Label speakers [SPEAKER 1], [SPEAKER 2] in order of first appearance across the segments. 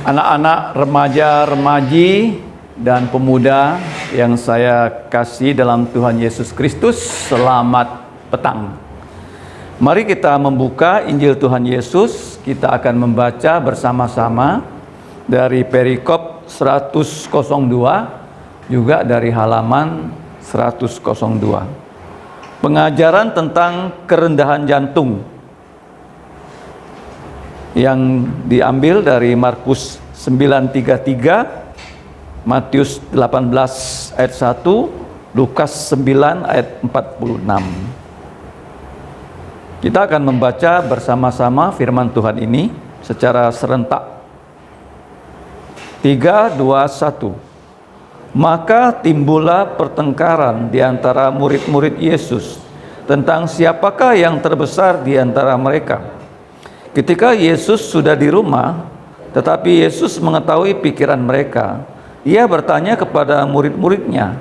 [SPEAKER 1] Anak-anak, remaja-remaji, dan pemuda yang saya kasih dalam Tuhan Yesus Kristus, selamat petang. Mari kita membuka Injil Tuhan Yesus. Kita akan membaca bersama-sama dari perikop 102, juga dari halaman 102. Pengajaran tentang kerendahan jantung yang diambil dari Markus 9:33, Matius 18 ayat 1, Lukas 9 ayat 46. Kita akan membaca bersama-sama firman Tuhan ini secara serentak. 3, 2, 1. Maka timbullah pertengkaran di antara murid-murid Yesus tentang siapakah yang terbesar di antara mereka. Ketika Yesus sudah di rumah, tetapi Yesus mengetahui pikiran mereka, Ia bertanya kepada murid-muridnya,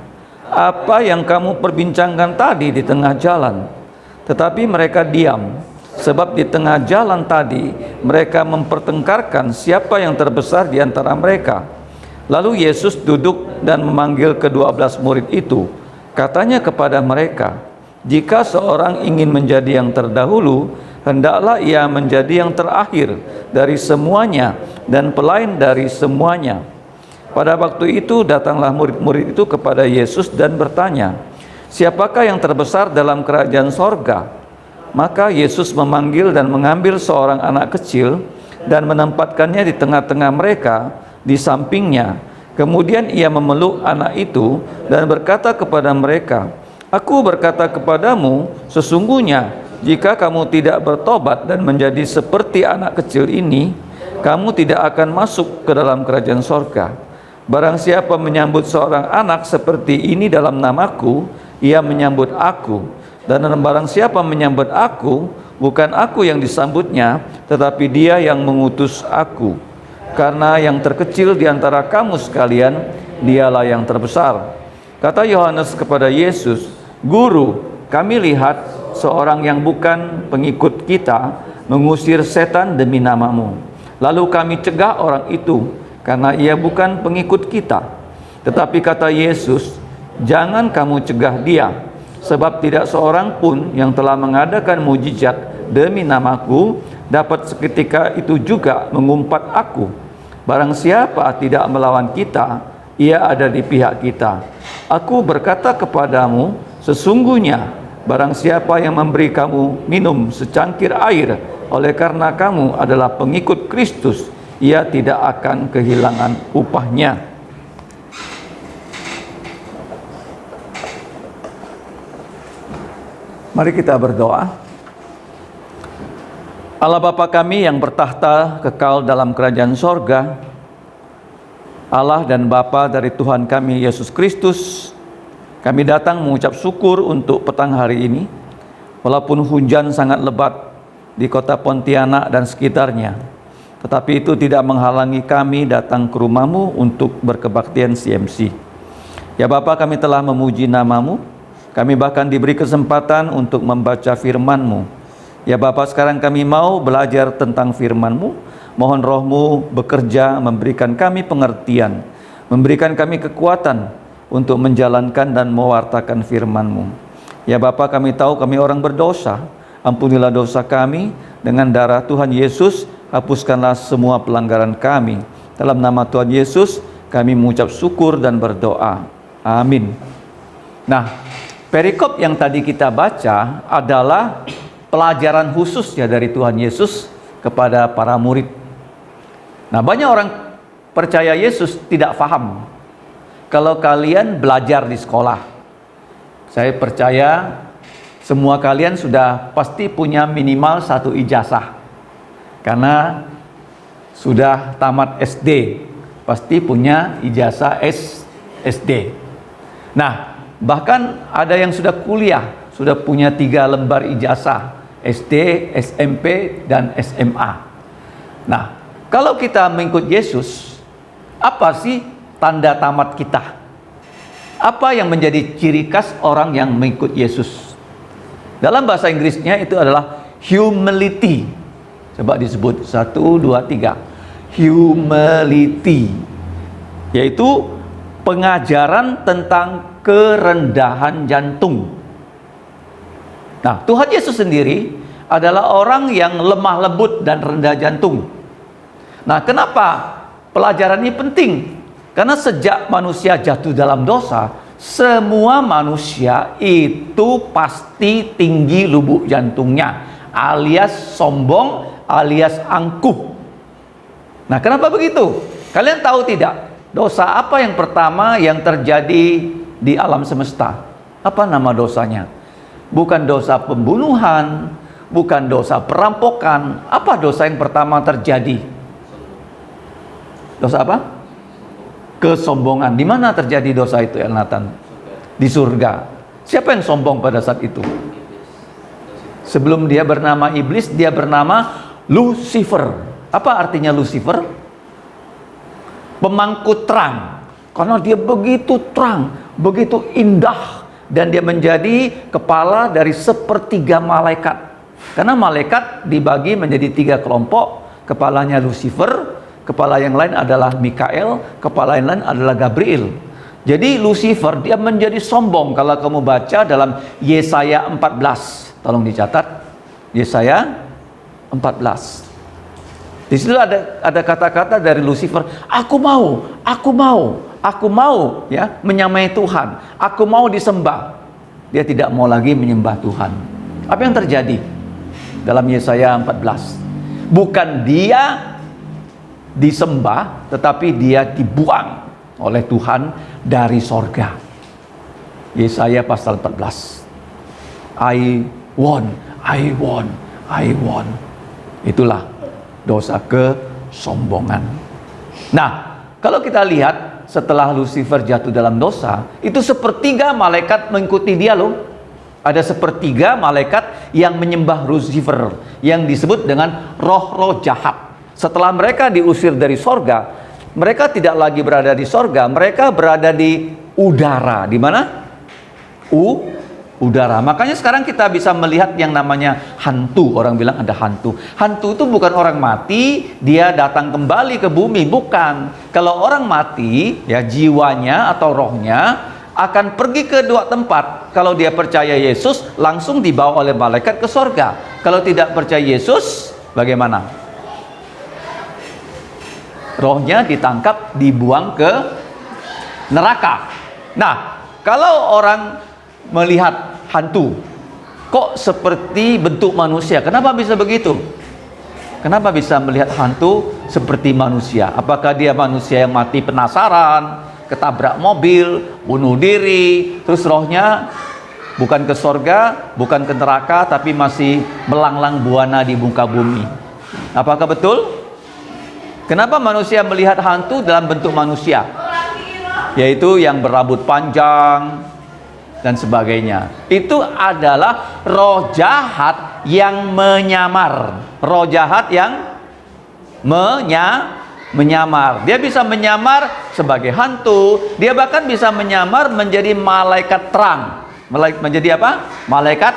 [SPEAKER 1] "Apa yang kamu perbincangkan tadi di tengah jalan?" Tetapi mereka diam, sebab di tengah jalan tadi mereka mempertengkarkan siapa yang terbesar di antara mereka. Lalu Yesus duduk dan memanggil ke-12 murid itu. Katanya kepada mereka, "Jika seorang ingin menjadi yang terdahulu, hendaklah ia menjadi yang terakhir dari semuanya dan pelayan dari semuanya." Pada waktu itu datanglah murid-murid itu kepada Yesus dan bertanya, "Siapakah yang terbesar dalam kerajaan sorga?" Maka Yesus memanggil dan mengambil seorang anak kecil dan menempatkannya di tengah-tengah mereka, di sampingnya. Kemudian Ia memeluk anak itu dan berkata kepada mereka, "Aku berkata kepadamu, sesungguhnya jika kamu tidak bertobat dan menjadi seperti anak kecil ini, kamu tidak akan masuk ke dalam kerajaan sorga. Barang siapa menyambut seorang anak seperti ini dalam namaku, ia menyambut aku. Dan barang siapa menyambut aku, bukan aku yang disambutnya, tetapi dia yang mengutus aku. Karena yang terkecil di antara kamu sekalian, dialah yang terbesar." Kata Yohanes kepada Yesus, "Guru, kami lihat seorang yang bukan pengikut kita mengusir setan demi namamu. Lalu kami cegah orang itu karena ia bukan pengikut kita." Tetapi kata Yesus, "Jangan kamu cegah dia, sebab tidak seorang pun yang telah mengadakan mujizat demi namaku dapat seketika itu juga mengumpat aku. Barang siapa tidak melawan kita, ia ada di pihak kita. Aku berkata kepadamu, sesungguhnya barang siapa yang memberi kamu minum secangkir air oleh karena kamu adalah pengikut Kristus, ia tidak akan kehilangan upahnya." Mari kita berdoa. Allah Bapa kami yang bertahta kekal dalam kerajaan sorga, Allah dan Bapa dari Tuhan kami Yesus Kristus, kami datang mengucap syukur untuk petang hari ini. Walaupun hujan sangat lebat di kota Pontianak dan sekitarnya, tetapi itu tidak menghalangi kami datang ke rumah-Mu untuk berkebaktian CMC. Ya Bapa, kami telah memuji nama-Mu, kami bahkan diberi kesempatan untuk membaca firman-Mu. Ya Bapa, sekarang kami mau belajar tentang firman-Mu. Mohon Roh-Mu bekerja, memberikan kami pengertian, memberikan kami kekuatan untuk menjalankan dan mewartakan firman-Mu. Ya Bapa, kami tahu kami orang berdosa. Ampunilah dosa kami, dengan darah Tuhan Yesus hapuskanlah semua pelanggaran kami. Dalam nama Tuhan Yesus kami mengucap syukur dan berdoa. Amin. Nah, perikop yang tadi kita baca adalah pelajaran khusus ya dari Tuhan Yesus kepada para murid. Nah, banyak orang percaya Yesus tidak paham. Kalau kalian belajar di sekolah, saya percaya semua kalian sudah pasti punya minimal 1 ijazah. Karena sudah tamat SD, pasti punya ijazah SD. Nah, bahkan ada yang sudah kuliah, sudah punya 3 lembar ijazah, SD, SMP, dan SMA. Nah, kalau kita mengikut Yesus, apa sih tanda tamat kita? Apa yang menjadi ciri khas orang yang mengikut Yesus? Dalam bahasa Inggrisnya itu adalah humility. Coba disebut 1, 2, 3. humility, yaitu pengajaran tentang kerendahan jantung. Nah, Tuhan Yesus sendiri adalah orang yang lemah lembut dan rendah jantung. Nah, kenapa pelajaran ini penting? Karena sejak manusia jatuh dalam dosa, semua manusia itu pasti tinggi lubuk jantungnya, alias sombong, alias angkuh. Nah, kenapa begitu? Kalian tahu tidak? Dosa apa yang pertama yang terjadi di alam semesta? Apa nama dosanya? Bukan dosa pembunuhan, bukan dosa perampokan. Apa dosa yang pertama terjadi? Dosa apa? Kesombongan. Di mana terjadi dosa itu, Elnatan? Di surga. Siapa yang sombong pada saat itu? Sebelum dia bernama iblis, dia bernama Lucifer. Apa artinya Lucifer? Pemangku terang. Karena dia begitu terang, begitu indah, dan dia menjadi kepala dari sepertiga malaikat. Karena malaikat dibagi menjadi 3 kelompok. Kepalanya Lucifer, kepala yang lain adalah Mikael, kepala yang lain adalah Gabriel. Jadi Lucifer dia menjadi sombong. Kalau kamu baca dalam Yesaya 14, tolong dicatat, Yesaya 14. Di situ ada kata-kata dari Lucifer, aku mau ya menyamai Tuhan, aku mau disembah. Dia tidak mau lagi menyembah Tuhan. Apa yang terjadi dalam Yesaya 14? Bukan dia disembah, tetapi dia dibuang oleh Tuhan dari sorga. Yesaya pasal 14. I want. Itulah dosa kesombongan. Nah, kalau kita lihat setelah Lucifer jatuh dalam dosa, itu sepertiga malaikat mengikuti dia loh. Ada sepertiga malaikat yang menyembah Lucifer, yang disebut dengan roh-roh jahat. Setelah mereka diusir dari sorga, mereka tidak lagi berada di sorga, mereka berada di udara. Di mana? Udara. Makanya sekarang kita bisa melihat yang namanya hantu. Orang bilang ada hantu. Hantu itu bukan orang mati, dia datang kembali ke bumi, bukan. Kalau orang mati, ya jiwanya atau rohnya akan pergi ke 2 tempat. Kalau dia percaya Yesus, langsung dibawa oleh malaikat ke sorga. Kalau tidak percaya Yesus, bagaimana? Rohnya ditangkap, dibuang ke neraka. Nah, kalau orang melihat hantu, kok seperti bentuk manusia? Kenapa bisa begitu? Kenapa bisa melihat hantu seperti manusia? Apakah dia manusia yang mati penasaran, ketabrak mobil, bunuh diri, terus rohnya bukan ke sorga, bukan ke neraka, tapi masih melanglang buana di muka bumi? Apakah betul? Kenapa manusia melihat hantu dalam bentuk manusia? Yaitu yang berambut panjang dan sebagainya. Itu adalah roh jahat yang menyamar. Roh jahat yang menyamar. Dia bisa menyamar sebagai hantu, dia bahkan bisa menyamar menjadi malaikat terang. Menjadi apa? Malaikat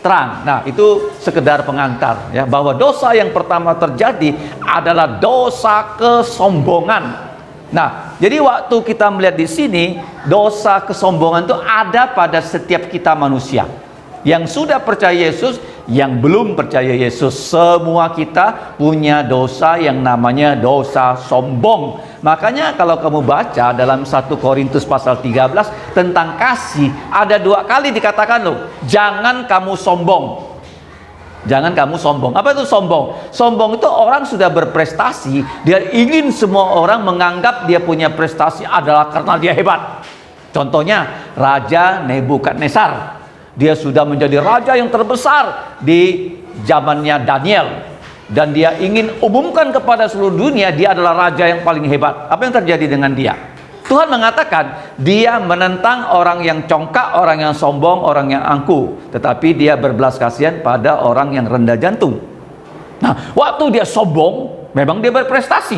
[SPEAKER 1] terang. Nah, itu sekedar pengantar ya, bahwa dosa yang pertama terjadi adalah dosa kesombongan. Nah, jadi waktu kita melihat di sini, dosa kesombongan itu ada pada setiap kita manusia. Yang sudah percaya Yesus, yang belum percaya Yesus, semua kita punya dosa yang namanya dosa sombong. Makanya kalau kamu baca dalam 1 Korintus pasal 13 tentang kasih, ada 2 kali dikatakan loh, jangan kamu sombong. Jangan kamu sombong. Apa itu sombong? Sombong itu orang sudah berprestasi, dia ingin semua orang menganggap dia punya prestasi adalah karena dia hebat. Contohnya Raja Nebukadnezar. Dia sudah menjadi raja yang terbesar di zamannya Daniel, dan dia ingin umumkan kepada seluruh dunia dia adalah raja yang paling hebat. Apa yang terjadi dengan dia? Tuhan mengatakan dia menentang orang yang congkak, orang yang sombong, orang yang angkuh, tetapi dia berbelas kasihan pada orang yang rendah jantung. Nah, waktu dia sombong, memang dia berprestasi.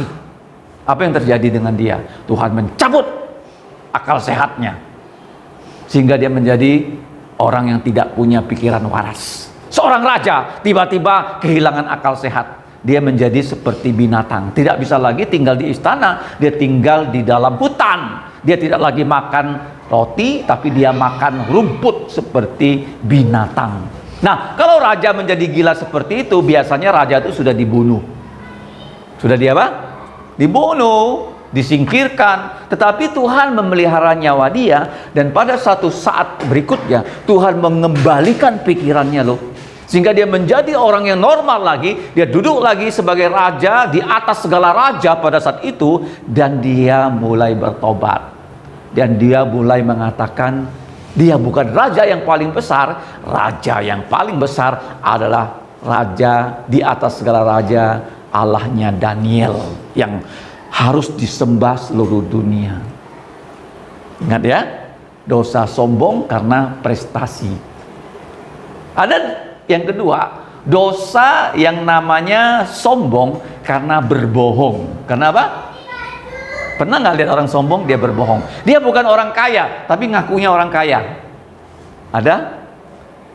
[SPEAKER 1] Apa yang terjadi dengan dia? Tuhan mencabut akal sehatnya, sehingga dia menjadi orang yang tidak punya pikiran waras. Seorang raja tiba-tiba kehilangan akal sehat. dia menjadi seperti binatang. Tidak bisa lagi tinggal di istana, dia tinggal di dalam hutan. Dia tidak lagi makan roti, tapi dia makan rumput seperti binatang. Nah, kalau raja menjadi gila seperti itu, biasanya raja itu sudah dibunuh. Sudah dia apa? Dibunuh, disingkirkan. Tetapi Tuhan memelihara nyawa dia, dan pada satu saat berikutnya Tuhan mengembalikan pikirannya loh, sehingga dia menjadi orang yang normal lagi. Dia duduk lagi sebagai raja di atas segala raja pada saat itu, dan dia mulai bertobat, dan dia mulai mengatakan dia bukan raja yang paling besar. Raja yang paling besar adalah raja di atas segala raja, Allahnya Daniel, yang harus disembah seluruh dunia. Ingat ya, dosa sombong karena prestasi. Ada yang kedua, dosa yang namanya sombong karena berbohong. Kenapa? Pernah nggak lihat orang sombong? Dia berbohong. Dia bukan orang kaya, tapi ngakunya orang kaya. Ada?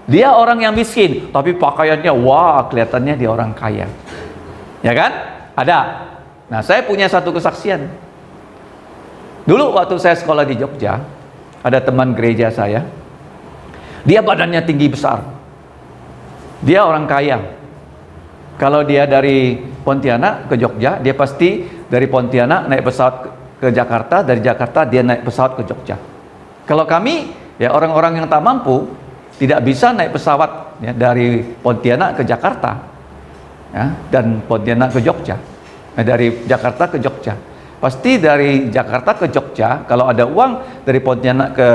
[SPEAKER 1] Dia orang yang miskin, tapi pakaiannya wah, kelihatannya dia orang kaya. Ya kan? Ada. Nah, saya punya satu kesaksian. Dulu waktu saya sekolah di Jogja, ada teman gereja saya. Dia badannya tinggi besar. Dia orang kaya. Kalau dia dari Pontianak ke Jogja, dia pasti dari Pontianak naik pesawat ke Jakarta, dari Jakarta dia naik pesawat ke Jogja. Kalau kami, ya orang-orang yang tak mampu, tidak bisa naik pesawat ya, dari Pontianak ke Jakarta. Ya, dan Pontianak ke Jogja. Nah, dari Jakarta ke Jogja. Pasti dari Jakarta ke Jogja, kalau ada uang dari Pontianak ke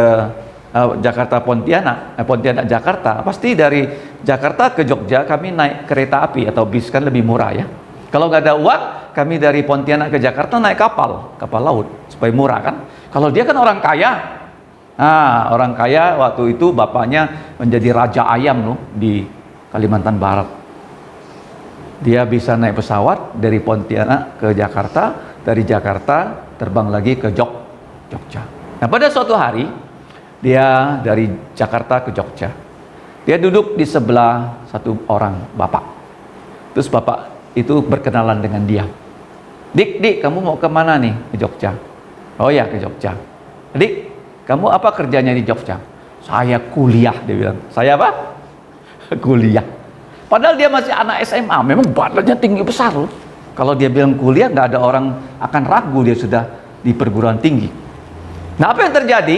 [SPEAKER 1] Jakarta Pontianak, Pontianak Jakarta, pasti dari Jakarta ke Jogja kami naik kereta api atau bis, kan lebih murah ya. Kalau nggak ada uang, kami dari Pontianak ke Jakarta naik kapal laut supaya murah kan. Kalau dia kan orang kaya. Nah, orang kaya waktu itu bapaknya menjadi raja ayam loh di Kalimantan Barat. Dia bisa naik pesawat dari Pontianak ke Jakarta, dari Jakarta terbang lagi ke Jogja. Nah, pada suatu hari dia dari Jakarta ke Jogja. Dia duduk di sebelah satu orang bapak. Terus bapak itu berkenalan dengan dia. Dik, kamu mau kemana nih? Ke Jogja. Oh ya, ke Jogja. Dik, kamu apa kerjanya di Jogja? Saya kuliah, dia bilang. Saya apa? Kuliah. Padahal dia masih anak SMA, memang badannya tinggi besar loh. Kalau dia bilang kuliah, nggak ada orang akan ragu dia sudah di perguruan tinggi. Nah, apa yang terjadi?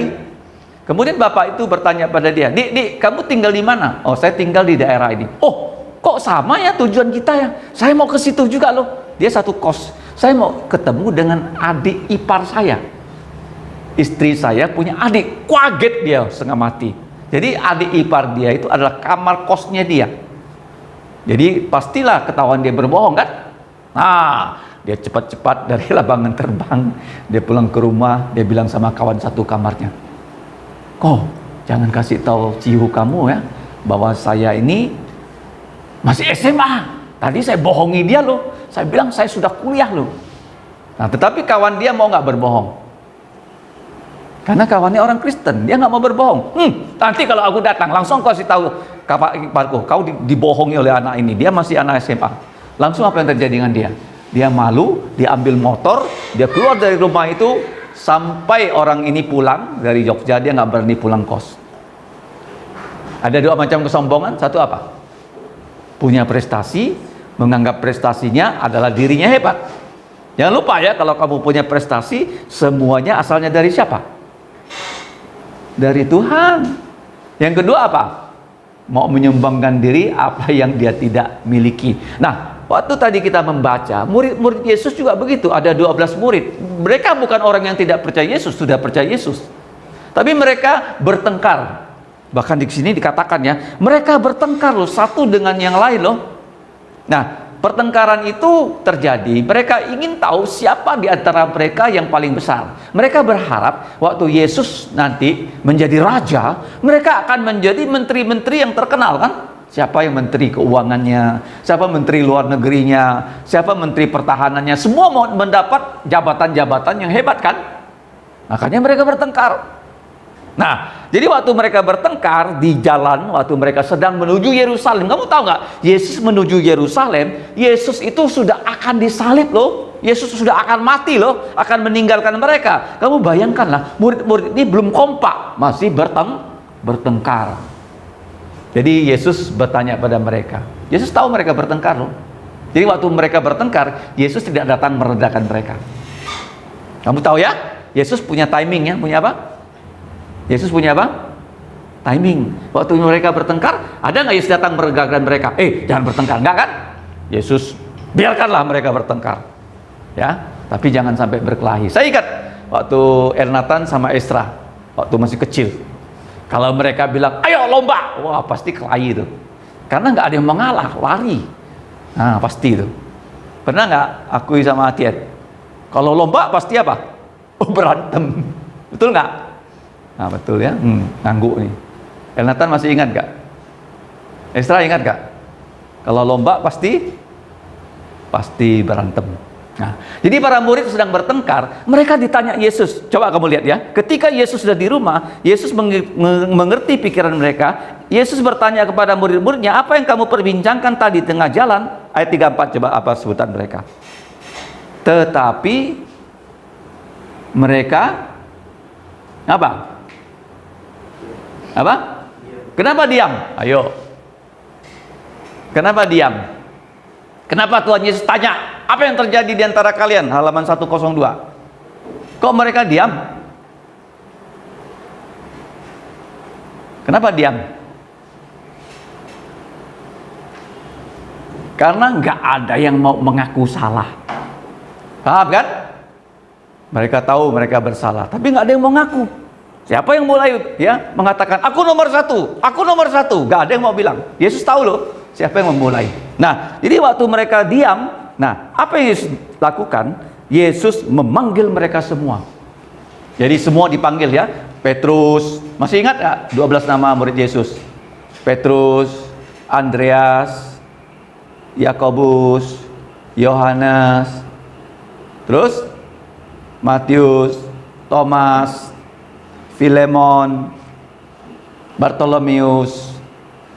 [SPEAKER 1] Kemudian bapak itu bertanya pada dia, Dik, kamu tinggal di mana? Oh, saya tinggal di daerah ini. Oh, kok sama ya tujuan kita ya? Saya mau ke situ juga loh. Dia satu kos. Saya mau ketemu dengan adik ipar saya. Istri saya punya adik. Kaget dia setengah mati. Jadi adik ipar dia itu adalah kamar kosnya dia. Jadi pastilah ketahuan dia berbohong kan? Nah, dia cepat-cepat dari lapangan terbang, dia pulang ke rumah, dia bilang sama kawan satu kamarnya, "Kok jangan kasih tahu cihu kamu ya, bahwa saya ini masih SMA. Tadi saya bohongi dia loh. Saya bilang saya sudah kuliah loh." Nah, tetapi kawan dia mau nggak berbohong. Karena kawannya orang Kristen, dia nggak mau berbohong. Nanti kalau aku datang, langsung kau kasih tahu kakak iparku, kau dibohongi oleh anak ini. Dia masih anak SMA. Langsung apa yang terjadi dengan dia? Dia malu, dia ambil motor, dia keluar dari rumah itu, sampai orang ini pulang dari Jogja, dia nggak berani pulang kos. Ada dua macam kesombongan. Satu apa? Punya prestasi, menganggap prestasinya adalah dirinya hebat. Jangan lupa ya, kalau kamu punya prestasi, semuanya asalnya dari siapa? Dari Tuhan. Yang kedua apa? Mau menyumbangkan diri apa yang dia tidak miliki. Nah, waktu tadi kita membaca, murid-murid Yesus juga begitu. Ada 12 murid. Mereka bukan orang yang tidak percaya Yesus, sudah percaya Yesus. Tapi mereka bertengkar. Bahkan di sini dikatakan ya, mereka bertengkar loh, satu dengan yang lain loh. Nah, pertengkaran itu terjadi. Mereka ingin tahu siapa di antara mereka yang paling besar. Mereka berharap waktu Yesus nanti menjadi raja, mereka akan menjadi menteri-menteri yang terkenal kan? Siapa yang menteri keuangannya, siapa menteri luar negerinya, siapa menteri pertahanannya, semua mau mendapat jabatan-jabatan yang hebat kan? Makanya mereka bertengkar. Nah, jadi waktu mereka bertengkar di jalan, waktu mereka sedang menuju Yerusalem, kamu tahu nggak? Yesus menuju Yerusalem, Yesus itu sudah akan disalib loh. Yesus sudah akan mati loh, akan meninggalkan mereka. Kamu bayangkanlah, murid-murid ini belum kompak, masih bertengkar. Jadi Yesus bertanya pada mereka. Yesus tahu mereka bertengkar loh. Jadi waktu mereka bertengkar, Yesus tidak datang meredakan mereka. Kamu tahu ya? Yesus punya timing ya, punya apa? Yesus punya apa? Timing. Waktu mereka bertengkar, ada nggak Yesus datang meredakan mereka? Jangan bertengkar, enggak kan? Yesus biarkanlah mereka bertengkar, ya. Tapi jangan sampai berkelahi. Saya ingat waktu Ernatan sama Esra, waktu masih kecil. Kalau mereka bilang, ayo lomba, wah pasti kelahi itu. Karena nggak ada yang mengalah, lari. Nah pasti itu. Pernah nggak akui sama Atiet? Kalau lomba pasti apa? Oh berantem. Betul nggak? Nah betul ya, ngangguk nih. Elnatan masih ingat gak? Esra ingat gak? Kalau lomba pasti berantem. Nah, jadi para murid sedang bertengkar, mereka ditanya Yesus. Coba kamu lihat ya, ketika Yesus sudah di rumah, Yesus mengerti pikiran mereka. Yesus bertanya kepada murid-muridnya, apa yang kamu perbincangkan tadi tengah jalan? Ayat 34, coba apa sebutan mereka? Tetapi mereka apa? Kenapa diam? Ayo. Kenapa diam? Kenapa Tuhan Yesus tanya, apa yang terjadi di antara kalian? Halaman 102. Kok mereka diam? Kenapa diam? Karena nggak ada yang mau mengaku salah. Paham kan? Mereka tahu mereka bersalah, tapi nggak ada yang mau ngaku. Siapa yang mulai ya mengatakan aku nomor satu, aku nomor satu? Gak ada yang mau bilang. Yesus tahu loh siapa yang memulai. Nah, jadi waktu mereka diam, nah apa yang Yesus lakukan? Yesus memanggil mereka semua. Jadi semua dipanggil ya. Petrus, masih ingat gak 12 nama murid Yesus? Petrus, Andreas, Yakobus, Yohanes, terus Matius, Thomas, Filemon, Bartolomeus,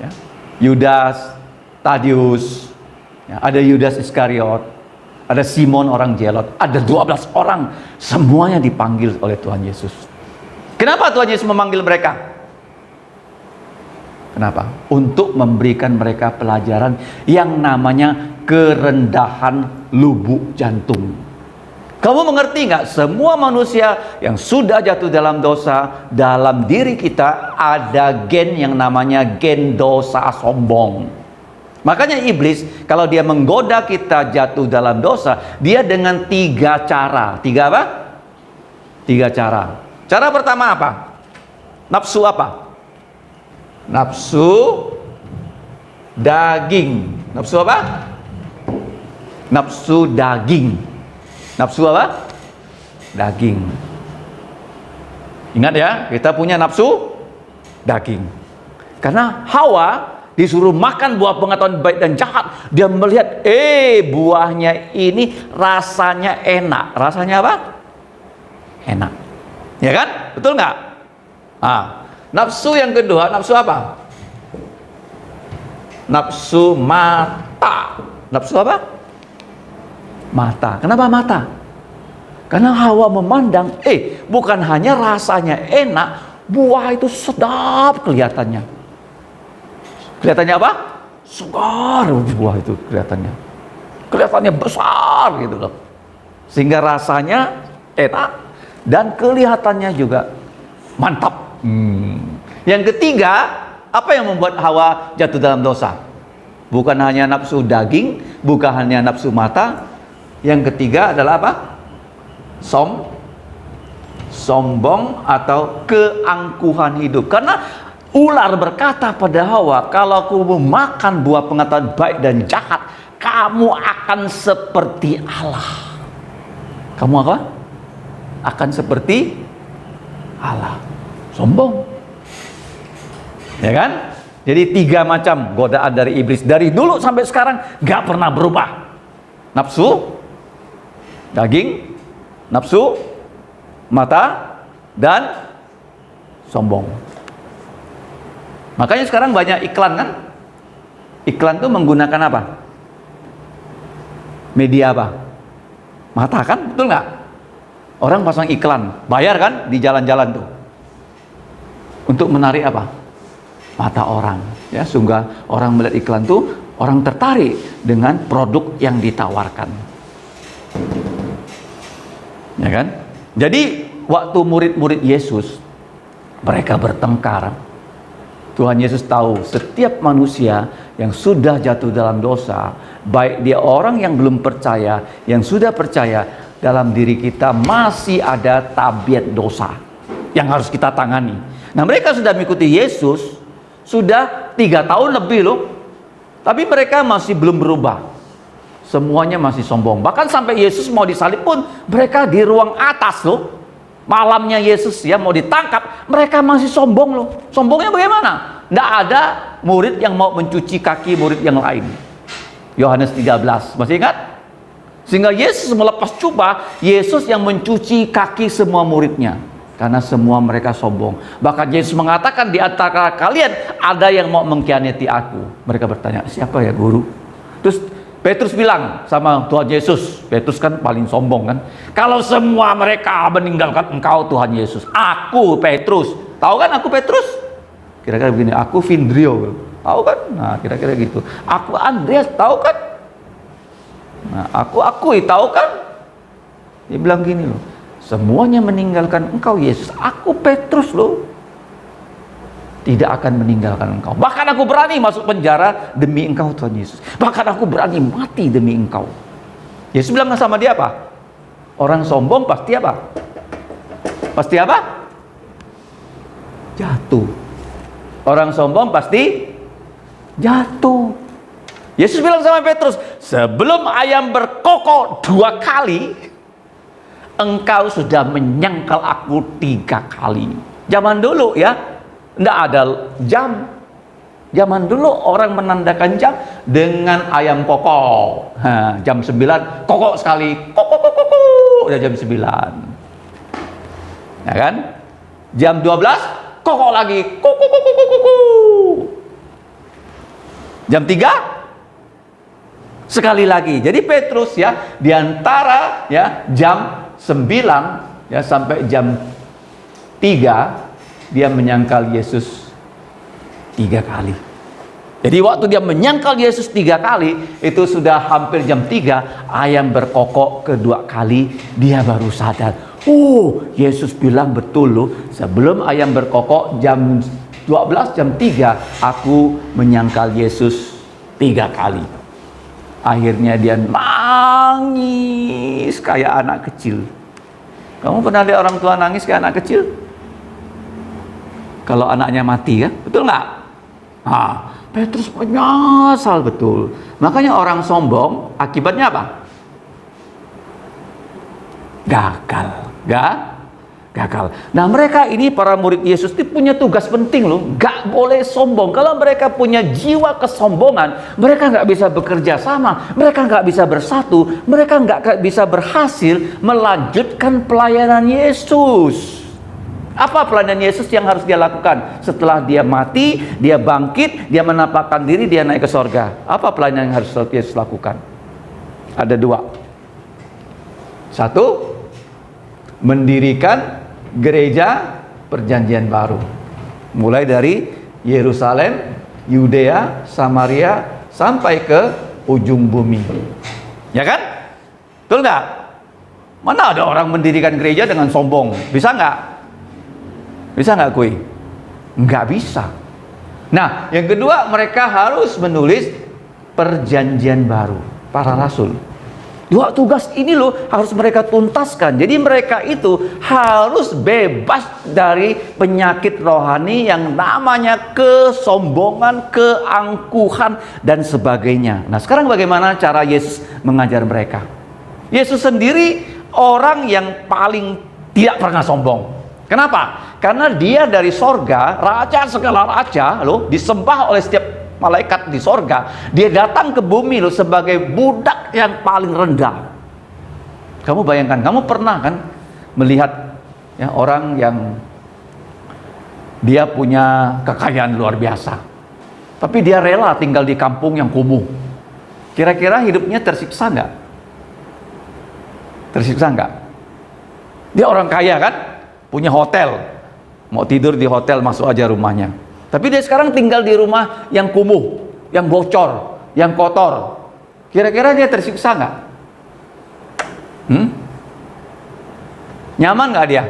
[SPEAKER 1] ya, Yudas, Tadius, ya, ada Yudas Iskariot, ada Simon orang Zelot, ada 12 orang, semuanya dipanggil oleh Tuhan Yesus. Kenapa Tuhan Yesus memanggil mereka? Kenapa? Untuk memberikan mereka pelajaran yang namanya kerendahan lubuk jantung. Kamu mengerti nggak? Semua manusia yang sudah jatuh dalam dosa, dalam diri kita ada gen yang namanya gen dosa sombong. Makanya iblis kalau dia menggoda kita jatuh dalam dosa, dia dengan 3 cara. 3 apa? 3 cara. Cara pertama apa? Nafsu apa? Nafsu daging. Nafsu apa? Nafsu daging. Nafsu apa? Daging. Ingat ya, kita punya nafsu daging. Karena Hawa disuruh makan buah pengetahuan baik dan jahat, dia melihat, buahnya ini rasanya enak. Rasanya apa? Enak. Ya kan? Betul nggak? Nafsu yang kedua, nafsu apa? Nafsu mata. Nafsu apa? Mata. Kenapa mata? Karena Hawa memandang, bukan hanya rasanya enak, buah itu sedap kelihatannya. Kelihatannya apa? Segar buah itu kelihatannya. Kelihatannya besar gitu loh. Sehingga rasanya enak dan kelihatannya juga mantap. Yang ketiga, apa yang membuat Hawa jatuh dalam dosa? Bukan hanya nafsu daging, bukan hanya nafsu mata. Yang ketiga adalah apa? Sombong atau keangkuhan hidup. Karena ular berkata pada Hawa, kalau kamu makan buah pengetahuan baik dan jahat, kamu akan seperti Allah. Kamu apa? Akan seperti Allah. Sombong. Ya kan? Jadi 3 macam godaan dari iblis. Dari dulu sampai sekarang gak pernah berubah. Nafsu daging, nafsu mata, dan sombong. Makanya sekarang banyak iklan kan? Iklan tuh menggunakan apa? Media apa? Mata kan? Betul nggak? Orang pasang iklan, bayar kan di jalan-jalan tuh. Untuk menarik apa? Mata orang. Ya, sehingga orang melihat iklan tuh, orang tertarik dengan produk yang ditawarkan. Ya kan? Jadi waktu murid-murid Yesus mereka bertengkar, Tuhan Yesus tahu setiap manusia yang sudah jatuh dalam dosa, baik dia orang yang belum percaya, yang sudah percaya, dalam diri kita masih ada tabiat dosa yang harus kita tangani. Nah, mereka sudah mengikuti Yesus sudah 3 tahun lebih loh, tapi mereka masih belum berubah. Semuanya masih sombong. Bahkan sampai Yesus mau disalib pun mereka di ruang atas loh. Malamnya Yesus ya mau ditangkap, mereka masih sombong loh. Sombongnya bagaimana? Tidak ada murid yang mau mencuci kaki murid yang lain. Yohanes 13, masih ingat? Sehingga Yesus melepas jubah, Yesus yang mencuci kaki semua muridnya. Karena semua mereka sombong. Bahkan Yesus mengatakan, di antara kalian ada yang mau mengkhianati aku. Mereka bertanya, siapa ya guru? Terus Petrus bilang sama Tuhan Yesus, Petrus kan paling sombong kan, kalau semua mereka meninggalkan engkau Tuhan Yesus, aku Petrus, tahu kan aku Petrus? Kira-kira begini, aku Vindrio, tahu kan? Nah, kira-kira gitu. Aku Andreas, tahu kan? Nah, aku akui, tahu kan? Dia bilang gini loh, semuanya meninggalkan engkau Yesus, aku Petrus loh, tidak akan meninggalkan engkau. Bahkan aku berani masuk penjara demi engkau Tuhan Yesus. Bahkan aku berani mati demi engkau. Yesus bilang sama dia apa? Orang sombong pasti apa? Pasti apa? Jatuh. Orang sombong pasti jatuh. Yesus bilang sama Petrus, sebelum ayam berkokok 2 kali, engkau sudah menyangkal aku 3 kali. Zaman dulu ya, tidak ada jam. Zaman dulu orang menandakan jam dengan ayam kokok. Jam 9 kokok sekali, kokok, udah jam 9. Ya kan? Jam 12 kokok lagi, kokok. Jam 3 sekali lagi. Jadi Petrus ya, di antara ya jam 9 ya sampai jam 3 dia menyangkal Yesus 3 kali. Jadi waktu dia menyangkal Yesus 3 kali, itu sudah hampir jam 3, ayam berkokok kedua kali, dia baru sadar. Oh, Yesus bilang betul loh, sebelum ayam berkokok jam 12, jam 3, aku menyangkal Yesus 3 kali. Akhirnya dia nangis kayak anak kecil. Kamu pernah lihat orang tua nangis kayak anak kecil? Kalau anaknya mati ya, betul nggak? Nah, Petrus menyesal betul. Makanya orang sombong akibatnya apa? Gagal. Nah, mereka ini para murid Yesus ini punya tugas penting loh. Gak boleh sombong. Kalau mereka punya jiwa kesombongan, mereka nggak bisa bekerja sama, mereka nggak bisa bersatu, mereka nggak bisa berhasil melanjutkan pelayanan Yesus. Apa pelayanan Yesus yang harus dia lakukan? Setelah dia mati, dia bangkit, dia menampakkan diri, dia naik ke sorga. Apa pelayanan yang harus Yesus lakukan? Ada 2. 1, mendirikan gereja perjanjian baru. Mulai dari Yerusalem, Yudea, Samaria, sampai ke ujung bumi. Ya kan? Betul nggak? Mana ada orang mendirikan gereja dengan sombong? Bisa nggak? Bisa nggak kui? Nggak bisa. Nah, yang kedua, mereka harus menulis perjanjian baru. Para rasul. 2 tugas ini loh harus mereka tuntaskan. Jadi mereka itu harus bebas dari penyakit rohani yang namanya kesombongan, keangkuhan, dan sebagainya. Nah, sekarang bagaimana cara Yesus mengajar mereka? Yesus sendiri orang yang paling tidak pernah sombong. Kenapa? Karena dia dari sorga, raja segala raja loh, disembah oleh setiap malaikat di sorga. Dia datang ke bumi loh sebagai budak yang paling rendah. Kamu bayangkan, kamu pernah kan melihat ya, orang yang Dia punya kekayaan luar biasa. Tapi dia rela tinggal di kampung yang kumuh. Kira-kira hidupnya tersiksa nggak? Tersiksa nggak? Dia orang kaya kan? Punya hotel. Mau tidur di hotel, masuk aja rumahnya. Tapi dia sekarang tinggal di rumah yang kumuh, yang bocor, yang kotor. Kira-kira dia tersiksa nggak? Nyaman nggak dia?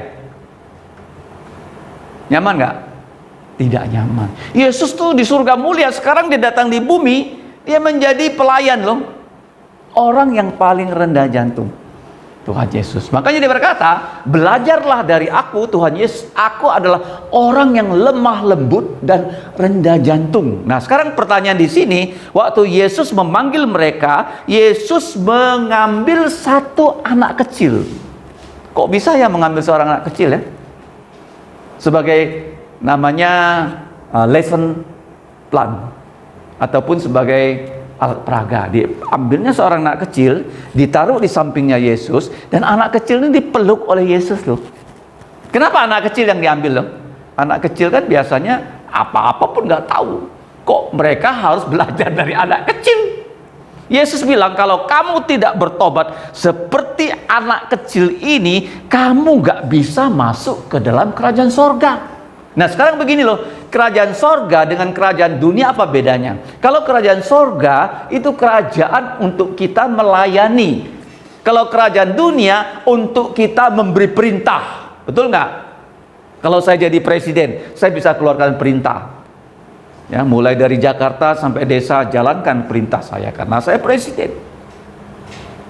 [SPEAKER 1] Nyaman nggak? Tidak nyaman. Yesus tuh di surga mulia, sekarang dia datang di bumi, dia menjadi pelayan loh. Orang yang paling rendah jantung, Tuhan Yesus. Makanya dia berkata, belajarlah dari aku, Tuhan Yesus. Aku adalah orang yang lemah lembut dan rendah jantung. Nah, sekarang pertanyaan di sini, waktu Yesus memanggil mereka, Yesus mengambil satu anak kecil. Kok bisa ya mengambil seorang anak kecil ya? Sebagai namanya lesson plan, ataupun sebagai alat peraga. Diambilnya seorang anak kecil, ditaruh di sampingnya Yesus, dan anak kecil ini dipeluk oleh Yesus loh. Kenapa anak kecil yang diambil loh? Anak kecil kan biasanya apa-apa pun nggak tahu. Kok mereka harus belajar dari anak kecil? Yesus bilang, kalau kamu tidak bertobat seperti anak kecil ini, kamu nggak bisa masuk ke dalam kerajaan sorga. Nah sekarang begini loh, kerajaan sorga dengan kerajaan dunia apa bedanya? Kalau kerajaan sorga itu kerajaan untuk kita melayani. Kalau kerajaan dunia untuk kita memberi perintah. Betul nggak? Kalau saya jadi presiden, saya bisa keluarkan perintah. Ya, mulai dari Jakarta sampai desa, jalankan perintah saya karena saya presiden.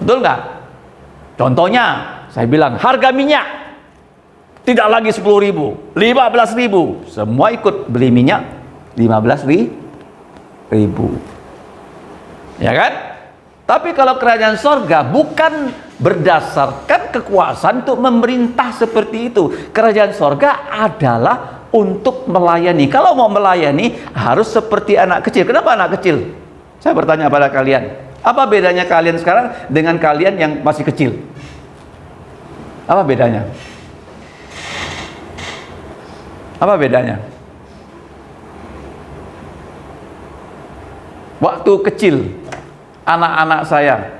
[SPEAKER 1] Betul nggak? Contohnya, saya bilang harga minyak tidak lagi 10.000, 15.000. Semua ikut beli minyak 15.000. Ya kan? Tapi kalau kerajaan sorga bukan berdasarkan kekuasaan untuk memerintah seperti itu. Kerajaan sorga adalah untuk melayani. Kalau mau melayani harus seperti anak kecil. Kenapa anak kecil? Saya bertanya pada kalian, apa bedanya kalian sekarang dengan kalian yang masih kecil? Apa bedanya? Apa bedanya? Waktu kecil, anak-anak saya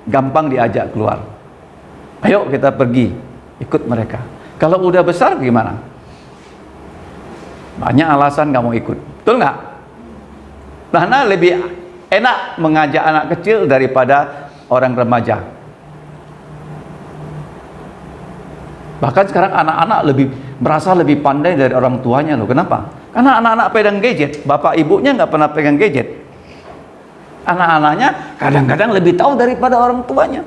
[SPEAKER 1] gampang diajak keluar. Ayo kita pergi, ikut mereka. Kalau udah besar gimana? Banyak alasan nggak mau ikut. Betul nggak? Karena lebih enak mengajak anak kecil daripada orang remaja. Bahkan sekarang anak-anak merasa lebih pandai dari orang tuanya loh. Kenapa? Karena anak-anak pegang gadget, bapak ibunya nggak pernah pegang gadget. Anak-anaknya kadang-kadang lebih tahu daripada orang tuanya.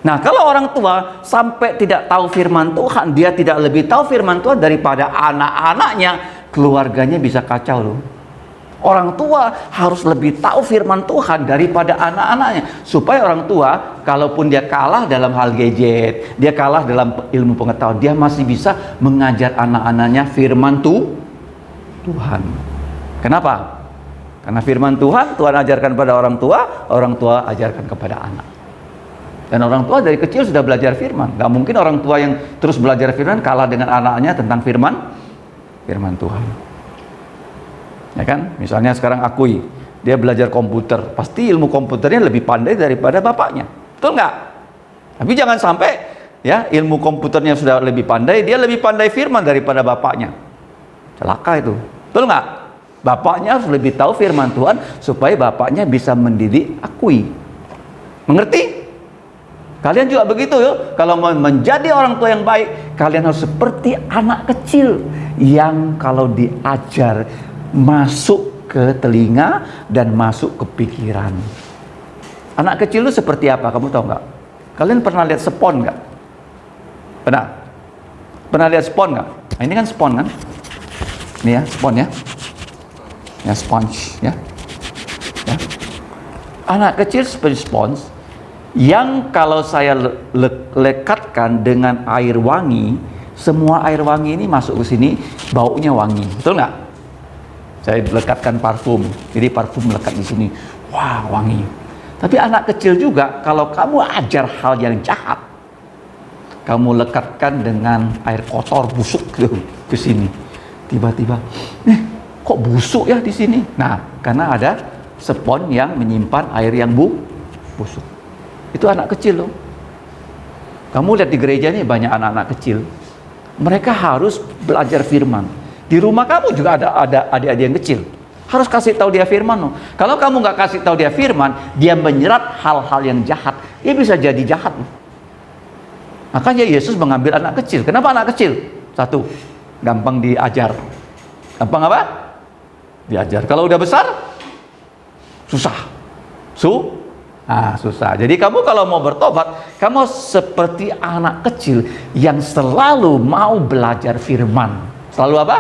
[SPEAKER 1] Nah, kalau orang tua sampai tidak tahu firman Tuhan, dia tidak lebih tahu firman Tuhan daripada anak-anaknya, keluarganya bisa kacau loh. Orang tua harus lebih tahu firman Tuhan daripada anak-anaknya, supaya orang tua, kalaupun dia kalah dalam hal gadget, dia kalah dalam ilmu pengetahuan, dia masih bisa mengajar anak-anaknya firman Tuhan. Kenapa? Karena firman Tuhan ajarkan pada orang tua ajarkan kepada anak. Dan orang tua dari kecil sudah belajar firman. Gak mungkin orang tua yang terus belajar firman kalah dengan anaknya tentang firman Tuhan. Ya kan? Misalnya sekarang Akui, dia belajar komputer, pasti ilmu komputernya lebih pandai daripada bapaknya. Betul nggak? Tapi jangan sampai ya ilmu komputernya sudah lebih pandai, dia lebih pandai firman daripada bapaknya. Celaka itu. Betul nggak? Bapaknya harus lebih tahu firman Tuhan supaya bapaknya bisa mendidik Akui. Mengerti? Kalian juga begitu yuk. Kalau mau menjadi orang tua yang baik, kalian harus seperti anak kecil yang kalau diajar masuk ke telinga dan masuk ke pikiran. Anak kecil itu seperti apa? Kamu tahu nggak? Kalian pernah lihat spons nggak? Pernah lihat spons nggak? Nah, ini kan spons kan? Ini ya spons ya. Ya sponge ya. Anak kecil seperti spons yang kalau saya lekatkan dengan air wangi, semua air wangi ini masuk ke sini, baunya wangi. Betul nggak? Saya lekatkan parfum, jadi parfum lekat di sini, wah wangi. Tapi anak kecil juga, kalau kamu ajar hal yang jahat, kamu lekatkan dengan air kotor busuk ke sini, Tiba-tiba, kok busuk ya di sini? Nah, karena ada spon yang menyimpan air yang busuk. Itu anak kecil loh. Kamu lihat di gereja ini banyak anak-anak kecil. Mereka harus belajar firman. Di rumah kamu juga ada adik-adik yang kecil. Harus kasih tahu dia firman loh. Kalau kamu nggak kasih tahu dia firman, dia menyerap hal-hal yang jahat. Dia bisa jadi jahat loh. Makanya Yesus mengambil anak kecil. Kenapa anak kecil? Satu, gampang diajar. Gampang apa? Diajar. Kalau udah besar, susah. Susah. Jadi kamu kalau mau bertobat, kamu seperti anak kecil yang selalu mau belajar firman. Selalu apa?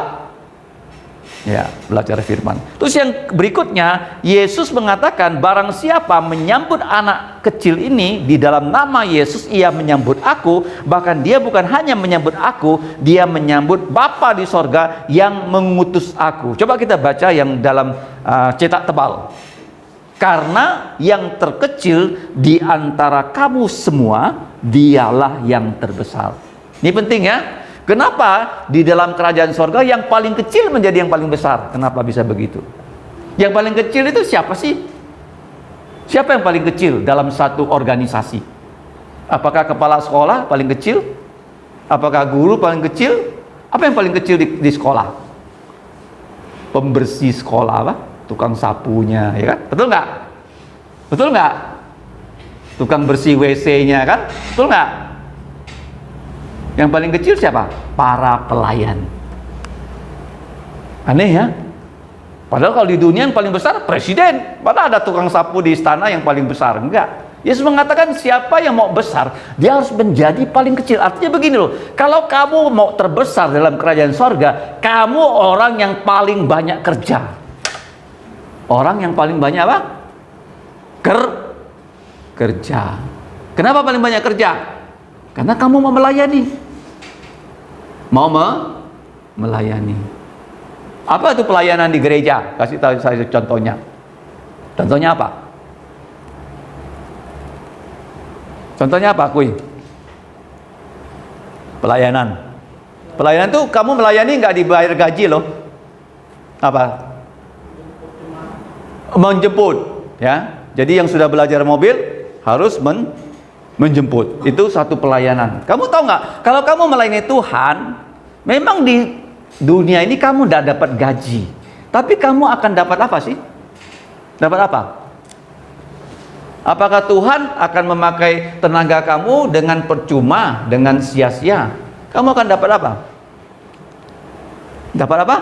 [SPEAKER 1] Ya, belajar firman. Terus yang berikutnya, Yesus mengatakan, barang siapa menyambut anak kecil ini di dalam nama Yesus, ia menyambut aku. Bahkan dia bukan hanya menyambut aku, dia menyambut Bapa di sorga yang mengutus aku. Coba kita baca yang dalam cetak tebal. Karena yang terkecil di antara kamu semua, dialah yang terbesar. Ini penting ya. Kenapa di dalam kerajaan sorga yang paling kecil menjadi yang paling besar? Kenapa bisa begitu? Yang paling kecil itu siapa sih? Siapa yang paling kecil dalam satu organisasi? Apakah kepala sekolah paling kecil? Apakah guru paling kecil? Apa yang paling kecil di sekolah? Pembersih sekolah apa? Tukang sapunya, ya kan? Betul nggak? Betul nggak? Tukang bersih WC-nya kan? Betul nggak? Yang paling kecil siapa? Para pelayan. Aneh ya? Padahal kalau di dunia yang paling besar presiden. Padahal ada tukang sapu di istana yang paling besar. Enggak. Yesus mengatakan siapa yang mau besar, dia harus menjadi paling kecil. Artinya begini loh, kalau kamu mau terbesar dalam kerajaan sorga, kamu orang yang paling banyak kerja. Orang yang paling banyak apa? Kerja. Kenapa paling banyak kerja? Karena kamu mau melayani. Mau melayani. Apa itu pelayanan di gereja? Kasih tahu saya contohnya. Contohnya apa? Contohnya apa, Kui? Pelayanan. Pelayanan itu kamu melayani nggak dibayar gaji loh. Apa? Menjemput, ya. Jadi yang sudah belajar mobil harus menjemput. Itu satu pelayanan. Kamu tahu nggak? Kalau kamu melayani Tuhan, memang di dunia ini kamu tidak dapat gaji, tapi kamu akan dapat apa sih? Dapat apa? Apakah Tuhan akan memakai tenaga kamu dengan percuma, dengan sia-sia? Kamu akan dapat apa? Dapat apa?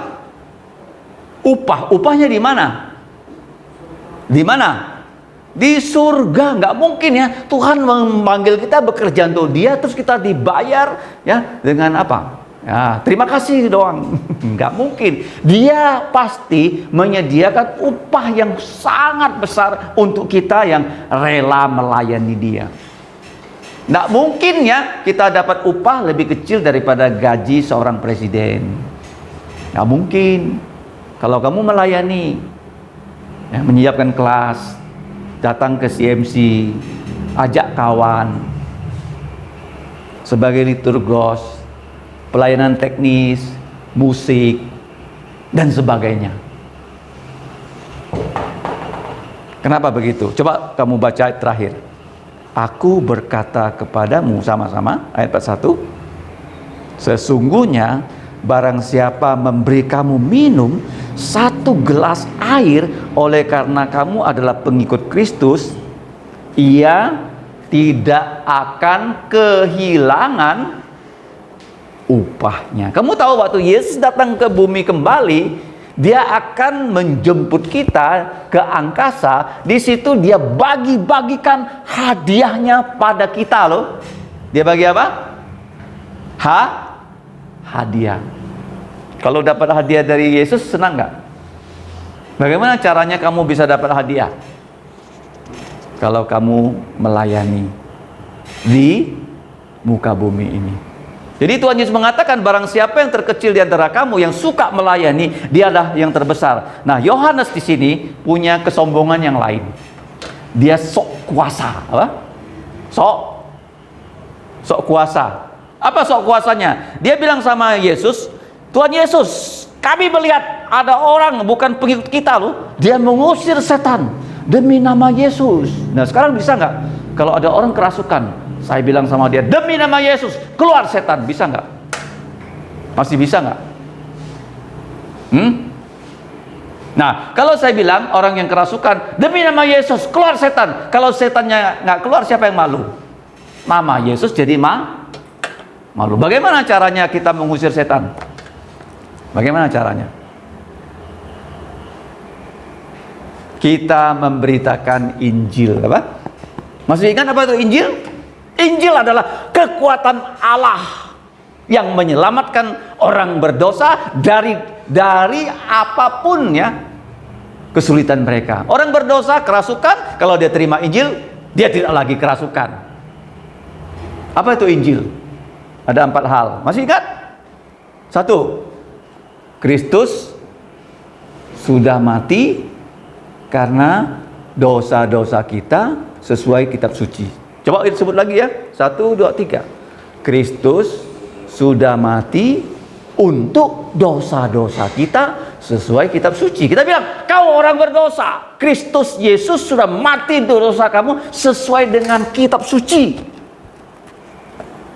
[SPEAKER 1] Upah. Upahnya di mana? Di mana? Di surga. Nggak mungkin ya Tuhan memanggil kita bekerja untuk Dia terus kita dibayar ya dengan apa? Ya, terima kasih doang. Nggak mungkin. Dia pasti menyediakan upah yang sangat besar untuk kita yang rela melayani Dia. Nggak mungkin ya kita dapat upah lebih kecil daripada gaji seorang presiden. Nggak mungkin. Kalau kamu melayani, ya, menyiapkan kelas, datang ke CMC, ajak kawan, sebagai liturgos, pelayanan teknis, musik, dan sebagainya. Kenapa begitu? Coba kamu baca terakhir. Aku berkata kepadamu, sama-sama, ayat 41. Sesungguhnya barang siapa memberi kamu minum satu gelas air oleh karena kamu adalah pengikut Kristus, ia tidak akan kehilangan upahnya. Kamu tahu waktu Yesus datang ke bumi kembali, Dia akan menjemput kita ke angkasa. Di situ Dia bagi-bagikan hadiahnya pada kita loh. Dia bagi apa? Hadiah. Kalau dapat hadiah dari Yesus senang nggak? Bagaimana caranya kamu bisa dapat hadiah? Kalau kamu melayani di muka bumi ini. Jadi Tuhan Yesus mengatakan barang siapa yang terkecil di antara kamu yang suka melayani, dialah yang terbesar. Nah, Yohanes di sini punya kesombongan yang lain. Dia sok kuasa, apa? Sok kuasa. Apa sok kuasanya? Dia bilang sama Yesus, Tuhan Yesus, Kami melihat ada orang bukan pengikut kita loh, dia mengusir setan demi nama Yesus. Nah sekarang bisa nggak? Kalau ada orang kerasukan, saya bilang sama dia, demi nama Yesus, keluar setan. Bisa nggak? Masih bisa nggak? Nah, kalau saya bilang orang yang kerasukan, demi nama Yesus, keluar setan. Kalau setannya nggak keluar, siapa yang malu? Nama Yesus jadi malu. Bagaimana caranya kita mengusir setan? Bagaimana caranya? Kita memberitakan Injil. Apa? Masih ingat apa itu Injil? Injil adalah kekuatan Allah yang menyelamatkan orang berdosa dari apapun ya kesulitan mereka. Orang berdosa kerasukan, kalau dia terima Injil, dia tidak lagi kerasukan. Apa itu Injil? Ada 4 hal. Masih ingat? 1, Kristus sudah mati karena dosa-dosa kita sesuai kitab suci. Coba kita sebut lagi ya. 1, 2, 3. Kristus sudah mati untuk dosa-dosa kita sesuai kitab suci. Kita bilang, kau orang berdosa, Kristus Yesus sudah mati untuk dosa kamu sesuai dengan kitab suci.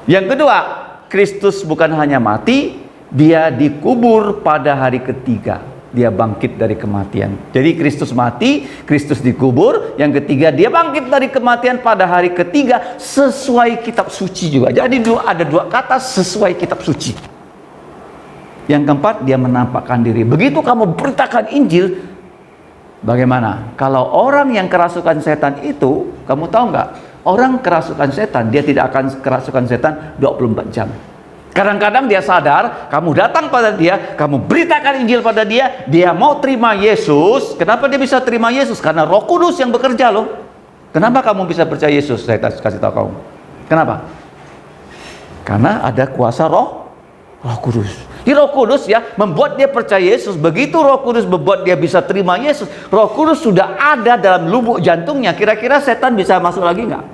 [SPEAKER 1] Yang kedua, Kristus bukan hanya mati, dia dikubur pada hari ketiga. Dia bangkit dari kematian. Jadi Kristus mati, Kristus dikubur. Yang ketiga, dia bangkit dari kematian pada hari ketiga sesuai kitab suci juga. Jadi ada 2 kata, sesuai kitab suci. Yang keempat, dia menampakkan diri. Begitu kamu beritakan Injil, bagaimana? Kalau orang yang kerasukan setan itu, kamu tahu nggak? Orang kerasukan setan, dia tidak akan kerasukan setan 24 jam. Kadang-kadang dia sadar, kamu datang pada dia, kamu beritakan Injil pada dia, dia mau terima Yesus. Kenapa dia bisa terima Yesus? Karena Roh Kudus yang bekerja loh. Kenapa kamu bisa percaya Yesus? Saya kasih tahu kamu. Kenapa? Karena ada kuasa Roh Kudus. Di Roh Kudus ya membuat dia percaya Yesus. Begitu Roh Kudus membuat dia bisa terima Yesus, Roh Kudus sudah ada dalam lubuk jantungnya. Kira-kira setan bisa masuk lagi nggak?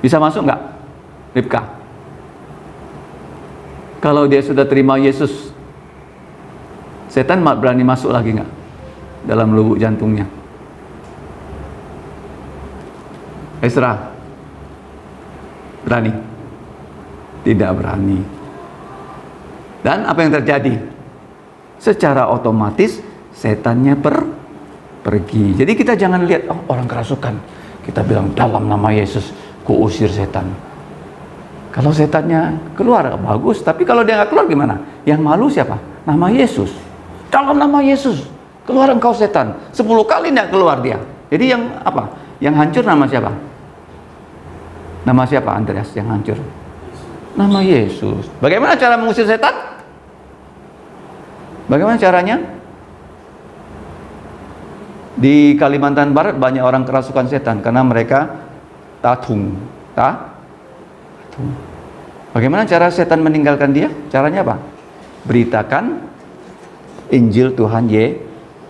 [SPEAKER 1] Bisa masuk nggak, Ribka? Kalau dia sudah terima Yesus, setan berani masuk lagi nggak dalam lubuk jantungnya? Ezra berani? Tidak berani. Dan apa yang terjadi? Secara otomatis setannya pergi. Jadi kita jangan lihat, oh orang kerasukan, kita bilang dalam nama Yesus kuusir setan. Kalau setannya keluar bagus, tapi kalau dia nggak keluar gimana? Yang malu siapa? Nama Yesus. Dalam nama Yesus keluar engkau setan. 10 kali nggak keluar dia. Jadi yang apa? Yang hancur nama siapa? Nama siapa Andreas yang hancur? Nama Yesus. Bagaimana cara mengusir setan? Bagaimana caranya? Di Kalimantan Barat banyak orang kerasukan setan karena mereka tatung. Bagaimana cara setan meninggalkan dia? Caranya apa? Beritakan Injil Tuhan